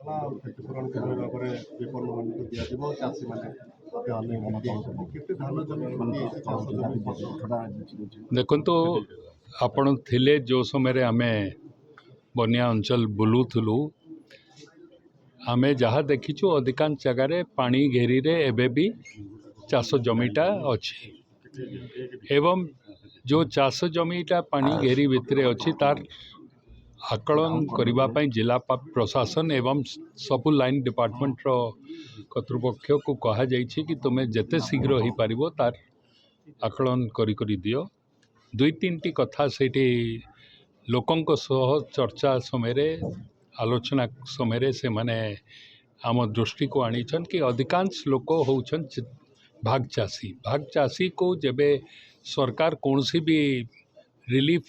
क्षतिपूरण किभଳି ଭାବରେ ବିପନ୍ନମାନଙ୍କୁ ଦିଆଯିବ ଚାଷୀମାନେ କେତେ ଧାନ ଜମି ଦେଖନ୍ତୁ ଆପଣ ଥିଲେ ଯେଉଁ ସମୟରେ ଆମେ ବନ୍ୟା ଅଞ୍ଚଳ ବୁଲୁଥିଲୁ ଆମେ ଯାହା ଦେଖିଛୁ ଅଧିକାଂଶ ଜାଗାରେ ପାଣି ଘେରିରେ ଏବେ ବି ଚାଷ ଜମିଟା ଅଛି ଏବଂ जो चाष जमीटा पानी घेरी भितर अच्छी तार आकलन करने जिला प्रशासन एवं सबू लाइन डिपार्टमेंट कर्तृपक्ष को कहा जाइए कि तुम्हें जिते शीघ्र हो पार तार आकलन करी दियो दुई तीन टी कथा से लोकों सह चर्चा समय आलोचना समय से माने आम दृष्टि को आनी कि अधिकांश लोक होउछन भाग चाषी को जेबे सरकार कौन सी भी रिलीफ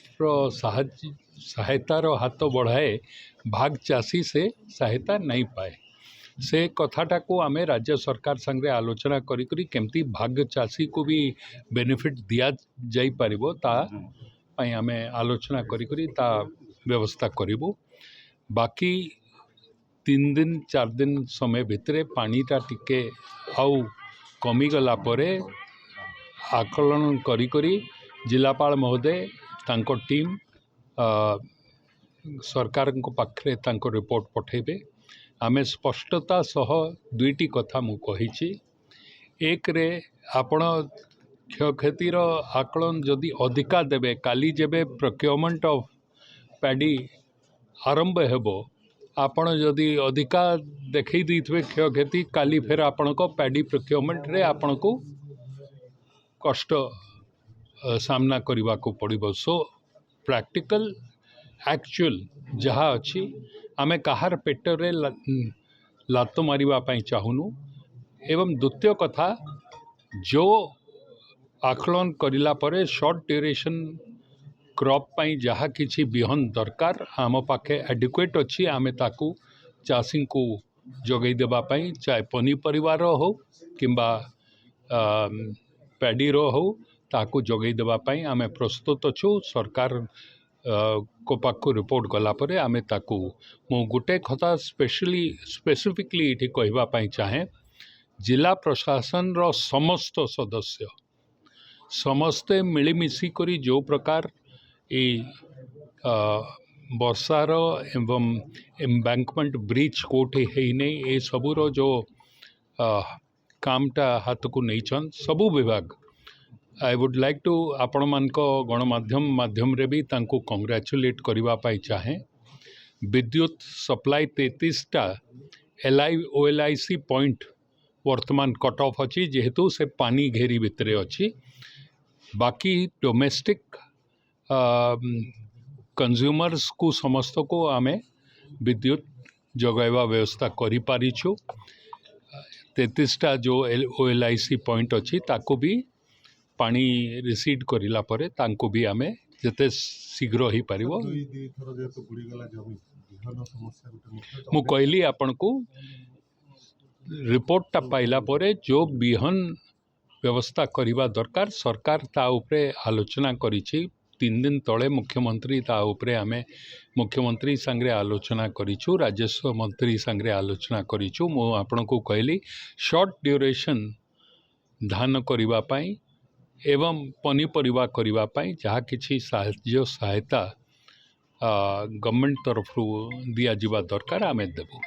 सहायतार हाथ बढ़ाए भाग चाषी से सहायता नहीं पाए से कथाटा को आमे राज्य सरकार संगे आलोचना करी केमती भाग चाषी को भी बेनिफिट दिया जाई पारिबो ता पई आमे आलोचना करी ता व्यवस्था करिबो बाकी 3 दिन 4 दिन समय भितरे पानीटा टिके आउ कमी गला परे आकलन करी जिलापाल महोदय तांको टीम सरकार को पाखरे तांको रिपोर्ट पठेबे आमे स्पष्टता सह दुईटी कथा मु कहिछि एक रे आपण क्षयक्षतिर आकलन जदि अधिका देबे काली जेबे प्रोक्योरमेंट ऑफ पैडी आरंभ हेबो आपण जदि अधिका देखई दैथबे क्षयक्षति काली फेर आपण को पैडी प्रोक्योरमेंट रे आपण को कष्ट सामना करने को पड़ो सो प्रैक्टिकल एक्चुअल जहाँ अच्छी आमे कहार पेटरे लात मारिबा चाहूनु एवं द्वितीय कथा जो आकलन करिला परे शॉर्ट ड्यूरेशन क्रॉप पाई जहाँ किछि बिहन दरकार आम पाखे एडिक्वेट अच्छी आमे ताकू चाषी को जोगई देबा पाई चाहे पनीपरिवार हो किंबा पैडी रो हो ताकू जोगई देबा पाई आमे प्रस्तुत अच्छु सरकार को पाखु रिपोर्ट गला परे आमे ताकू मु गुटे कथा स्पेसिफिकली इठी कहबा पाई चाहे जिला प्रशासन रो समस्त सदस्य समस्ते मिलीमिशी करी जो प्रकार ए वर्षार एवं एम्बैंकमेंट ब्रिज कोठे है नहीं ए सबूर जो कामटा हाथ को नहीं सबू विभाग आई वुड लाइक टू आपण मान गणमाध्यम माध्यम रे भी तांको कांग्रेचुलेट करबा पाई चाहे विद्युत सप्लाई 33टा OLIC पॉइंट वर्तमान कट ऑफ अच्छी जेहेतु से पानी घेरी भितर अच्छी बाकी डोमेस्टिक कंज्यूमर्स को समस्त को आमे विद्युत जगाइबा व्यवस्था करि पारिछु 33टा जो OLIC पॉइंट अच्छी ताको भी पानी रिसीड करिला परे तांको भी आमे जते शीघ्र ही पारिबो मु कहली आपन को रिपोर्ट टा पाइला परे जो बिहन व्यवस्था करिबा दरकार सरकार ता उपरे आलोचना करिछि 3 दिन तले मुख्यमंत्री ता उपरे आमे मुख्यमंत्री संगे आलोचना करिछु राजस्व मंत्री संगे आलोचना करिछु मु आपन को कहली शॉर्ट ड्यूरेशन धान करिबा पाई एवं पनीपरिवा करिबा पाई जहाँ किछि सहायता गवर्नमेंट तरफ दिया जिबा दरकार आमे देबो।